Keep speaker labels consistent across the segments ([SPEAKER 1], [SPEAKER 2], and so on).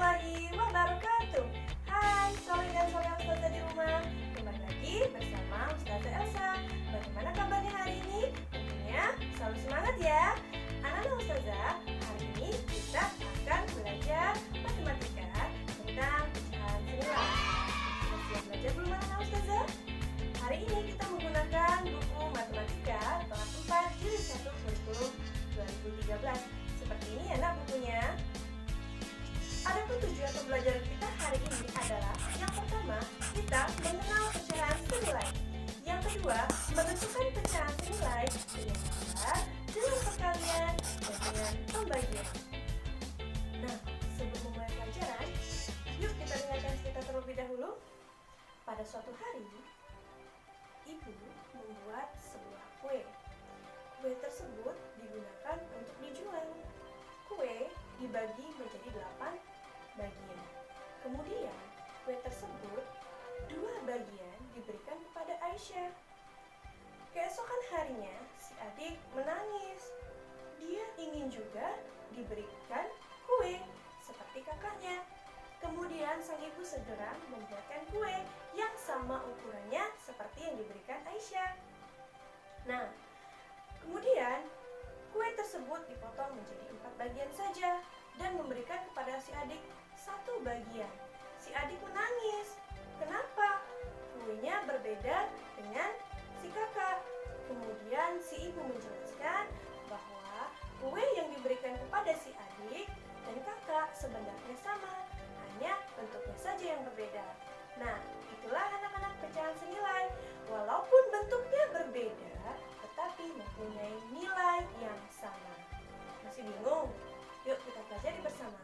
[SPEAKER 1] warahmatullahi wabarakatuh. Hai Soleh dan Soleh Ustazah di rumah. Kembali lagi bersama Ustazah Elsa. Bagaimana kabarnya hari ini? Tentunya selalu semangat ya. Anak-anak Ustazah, hari ini kita akan belajar matematika tentang pecahan senilai. Sudah siap belajar belum anak-anak Ustazah? Hari ini kita menggunakan buku matematika kelas 4 jilid 1 kurikulum 2013. Seperti ini ya nak bukunya. Adapun tujuan pembelajaran kita hari ini adalah yang pertama, kita mengenal pecahan senilai. Yang kedua, menentukan pecahan senilai dengan cara dengan perkalian dan dengan pembagian. Nah, sebelum memulai pelajaran, yuk kita dengarkan cerita terlebih dahulu. Pada suatu hari, ibu membuat sebuah kue. Kue tersebut digunakan untuk dijual. Kue dibagi menjadi 8 bagian. Kemudian kue tersebut 2 bagian diberikan kepada Aisyah. Keesokan harinya si adik menangis. Dia ingin juga diberikan kue seperti kakaknya. Kemudian sang ibu segera membuatkan kue yang sama ukurannya seperti yang diberikan Aisyah. Nah, kemudian kue tersebut dipotong menjadi 4 bagian saja dan memberikan kepada si adik 1 bagian. Si adik menangis. Kenapa? Kuenya berbeda dengan si kakak. Kemudian si ibu menjelaskan bahwa kue yang diberikan kepada si adik dan kakak sebenarnya sama, hanya bentuknya saja yang berbeda. Nah, itulah anak-anak pecahan senilai. Walaupun bentuknya berbeda, tetapi mempunyai nilai yang sama. Masih bingung? Yuk kita pelajari bersama.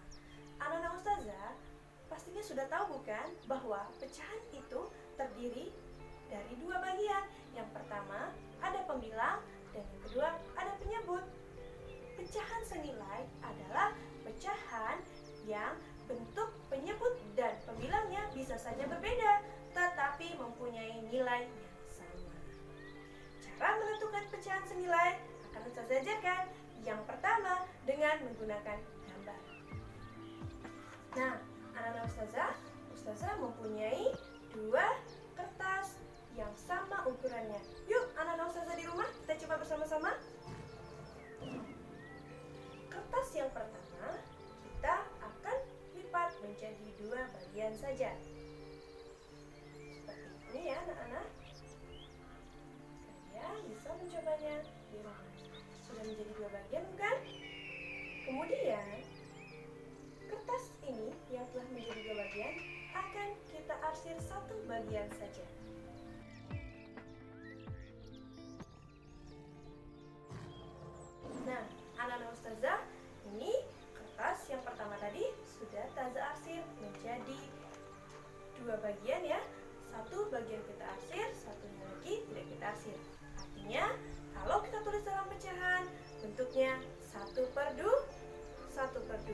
[SPEAKER 1] Anak-anak Ustazah pastinya sudah tahu bukan bahwa pecahan itu terdiri dari 2 bagian. Yang pertama ada pembilang dan yang kedua ada penyebut. Pecahan senilai adalah pecahan yang bentuk penyebut dan pembilangnya bisa saja berbeda, tetapi mempunyai nilai yang sama. Cara menentukan pecahan senilai akan Ustazah ajarkan. Yang pertama dengan menggunakan gambar. Nah, anak-anak Ustazah mempunyai 2 kertas yang sama ukurannya. Yuk anak-anak Ustazah di rumah kita coba bersama-sama. Kertas yang pertama kita akan lipat menjadi 2 bagian saja. Seperti ini ya anak-anak. Kalian bisa mencobanya di rumah. Sudah menjadi 2 bagian bukan? Kemudian kertas ini yang telah menjadi 2 bagian akan kita arsir 1 bagian saja. Nah, anak-anak Ustazah, ini kertas yang pertama tadi sudah Ustazah arsir menjadi 2 bagian ya. 1 bagian kita arsir, satunya lagi tidak kita arsir. Artinya kalau kita tulis dalam pecahan, bentuknya 1/2, 1/2.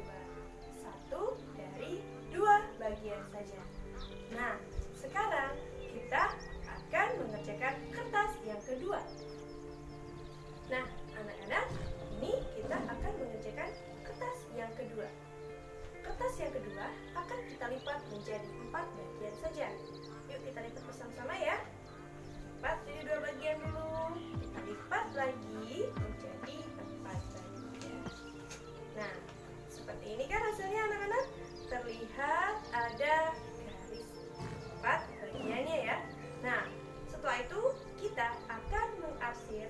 [SPEAKER 1] 1 dari 2 bagian saja. Nah, sekarang kita akan mengerjakan kertas yang kedua. Nah, anak-anak, ini kita akan mengerjakan kertas yang kedua. Kertas yang kedua akan kita lipat menjadi 4 bagian saja. Yuk kita lipat bersama-sama ya. Lipat jadi 2 bagian dulu. Kita lipat lagi menjadi 4 bagian. Nah, seperti ini kan hasilnya anak-anak. Terlihat ada garis 4 bagiannya ya. Nah, setelah itu kita akan mengarsir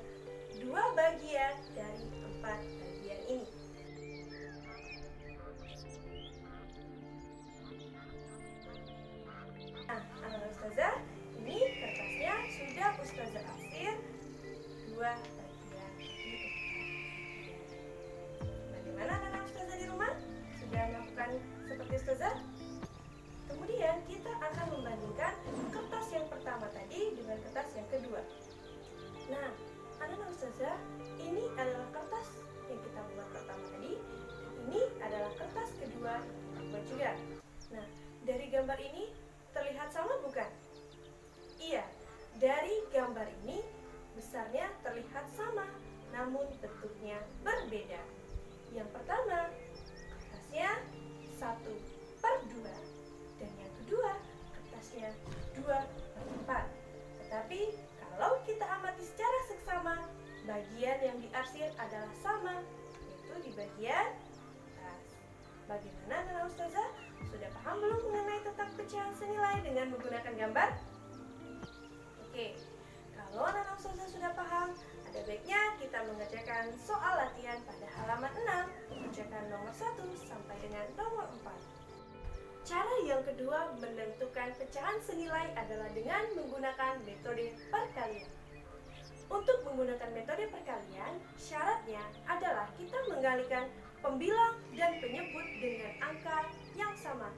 [SPEAKER 1] 2 bagian dari 4 bagian ini. Nah, anak-anak Ustazah, ini kertasnya sudah Ustazah arsir 2 bagian ini. Bagaimana anak-anak Ustazah di rumah? Sudah melakukan seperti Ustazah? Kemudian kita akan membandingkan kertas yang pertama tadi dengan kertas yang kedua. Nah, anak-anak Ustazah, ini adalah kertas yang kita buat pertama tadi. Ini adalah kertas kedua yang kita buat juga. Nah, dari gambar ini terlihat sama bukan? Iya, dari gambar ini besarnya terlihat sama, namun bentuknya berbeda. Yang pertama, kertasnya 1/2 pecahan senilai dengan menggunakan gambar? Oke, kalau anak-anak ustazah sudah paham, ada baiknya kita mengerjakan soal latihan pada halaman 6, mengerjakan nomor 1 sampai dengan nomor 4. Cara yang kedua menentukan pecahan senilai adalah dengan menggunakan metode perkalian. Untuk menggunakan metode perkalian, syaratnya adalah kita menggalikan pembilang dan penyebut dengan angka yang sama.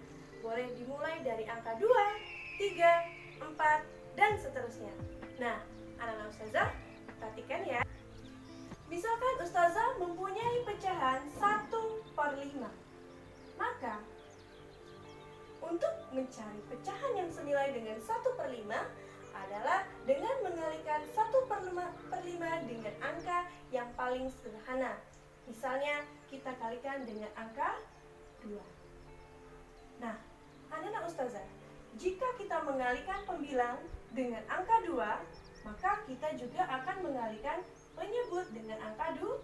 [SPEAKER 1] Boleh dimulai dari angka 2, 3, 4, dan seterusnya. Nah, anak-anak ustazah, perhatikan ya. Misalkan ustazah mempunyai pecahan 1/5. Maka, untuk mencari pecahan yang senilai dengan 1/5 adalah dengan mengalikan 1/5 dengan angka yang paling sederhana. Misalnya, kita kalikan dengan angka 2. Nah, anak-anak ustazah, jika kita mengalihkan pembilang dengan angka 2, maka kita juga akan mengalihkan penyebut dengan angka 2.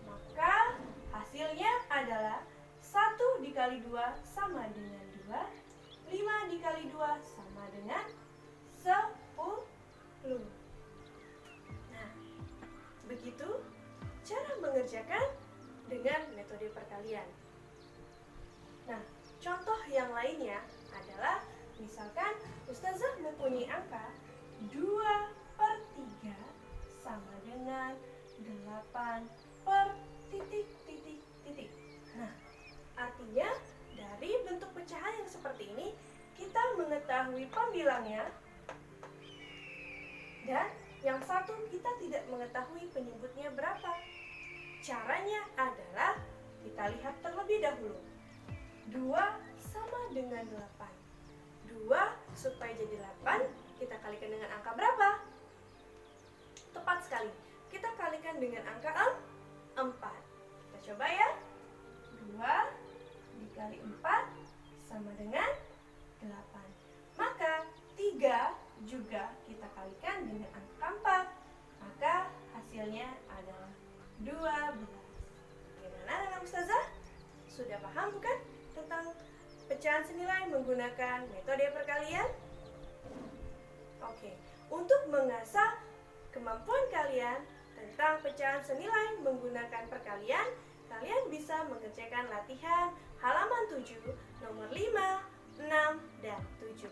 [SPEAKER 1] Maka hasilnya adalah 1 dikali 2 sama dengan 2, 5 dikali 2 sama dengan 10. Nah, begitu cara mengerjakan dengan metode perkalian. Nah, contoh yang lainnya adalah misalkan ustazah mempunyai angka 2/3 sama dengan 8/titik. Nah, artinya dari bentuk pecahan yang seperti ini kita mengetahui pembilangnya, dan yang satu kita tidak mengetahui penyebutnya berapa. Caranya adalah kita lihat terlebih dahulu. 2 sama dengan 8. 2 supaya jadi 8, kita kalikan dengan angka berapa? Tepat sekali. Kita kalikan dengan angka 4. Kita coba ya. 2 dikali 4 sama dengan 8. Maka 3 juga kita kalikan dengan angka 4. Maka hasilnya adalah 12. Bagaimana anak ustazah? Sudah paham bukan tentang pecahan senilai menggunakan metode perkalian? Oke, untuk mengasah kemampuan kalian tentang pecahan senilai menggunakan perkalian, kalian bisa mengerjakan latihan halaman 7, nomor 5, 6, dan 7.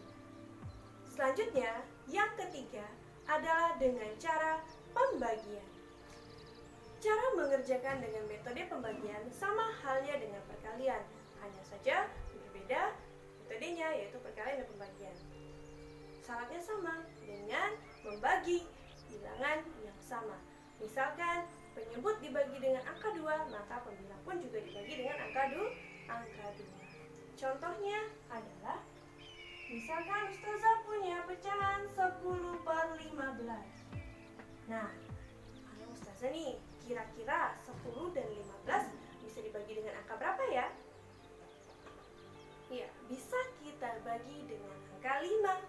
[SPEAKER 1] Selanjutnya, yang ketiga adalah dengan cara pembagian. Cara mengerjakan dengan metode pembagian sama halnya dengan perkalian, hanya saja berbeda metodenya, yaitu perkalian dan pembagian. Syaratnya sama dengan membagi bilangan yang sama. Misalkan penyebut dibagi dengan angka 2, maka pembilang pun juga dibagi dengan angka 2. Contohnya adalah misalkan ustazah punya pecahan 10/15. Nah, ayo ustazah nih, kira-kira 10 dan 15 bisa dibagi dengan angka berapa ya? Ya, bisa kita bagi dengan angka 5,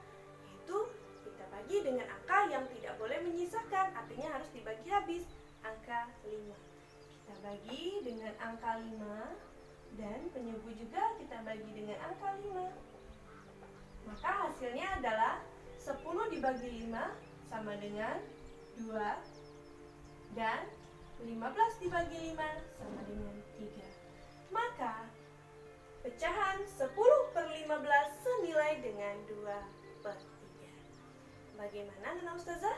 [SPEAKER 1] yaitu kita bagi dengan angka yang tidak boleh menyisakan, artinya harus dibagi habis, angka 5. Kita bagi dengan angka 5, dan penyebut juga kita bagi dengan angka 5. Maka hasilnya adalah 10 dibagi 5 sama dengan 2, dan 15 dibagi 5 sama dengan 3. Maka pecahan 10/15 senilai dengan 2/3. Bagaimana anak ustazah?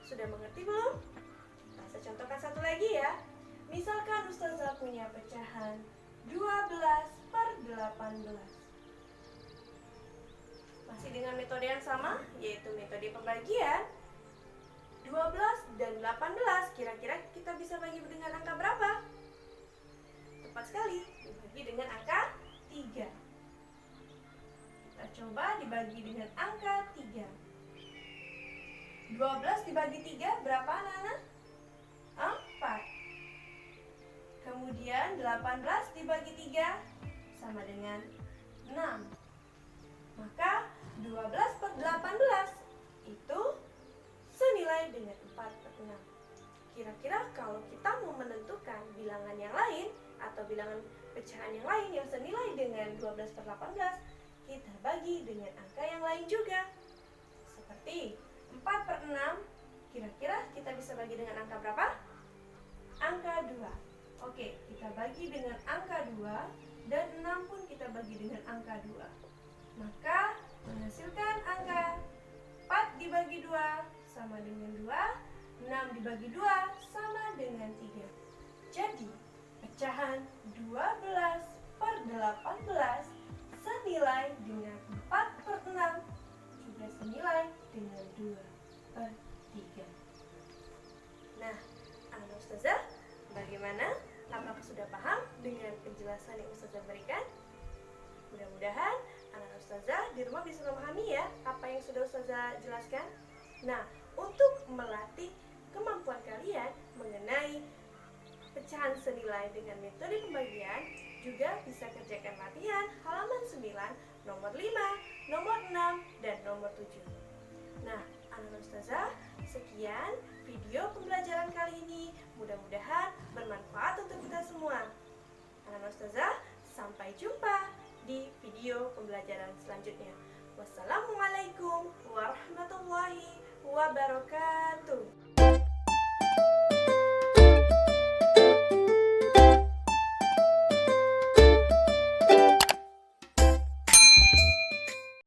[SPEAKER 1] Sudah mengerti belum? Saya contohkan satu lagi ya. Misalkan ustazah punya pecahan 12/18. Masih dengan metode yang sama, yaitu metode pembagian. 12 dan 18, kira-kira kita bisa bagi dengan angka berapa? Tepat sekali, dibagi dengan angka 3. Kita coba dibagi dengan angka 3. 12 dibagi 3 berapa anak-anak? 4. Kemudian 18 dibagi 3 sama dengan 6. Maka 12/18 itu senilai dengan 4/6. Kira-kira kalau kita mau menentukan bilangan yang lain atau bilangan pecahan yang lain yang senilai dengan 12/18, kita bagi dengan angka yang lain juga. Seperti 4/6, kira-kira kita bisa bagi dengan angka berapa? Angka 2. Oke, kita bagi dengan angka 2 dan 6 pun kita bagi dengan angka 2. Maka menghasilkan angka 4 dibagi 2 sama dengan 2, 6 dibagi 2 sama dengan 3. Jadi, pecahan 12/18 senilai dengan 4/6 juga senilai dengan 2/3. Nah, anak Ustazah, bagaimana? Apakah sudah paham dengan penjelasan yang Ustazah berikan? Mudah-mudahan anak Ustazah di rumah bisa memahami ya apa yang sudah Ustazah jelaskan. Nah, untuk melatih kemampuan kalian mengenai pecahan senilai dengan metode pembagian, juga bisa kerjakan latihan halaman 9, nomor 5, nomor 6, dan nomor 7. Nah, anak Ustazah, sekian video pembelajaran kali ini. Mudah-mudahan bermanfaat untuk kita semua. Anak Ustazah, sampai jumpa di video pembelajaran selanjutnya. Wassalamualaikum warahmatullahi wabarakatuh.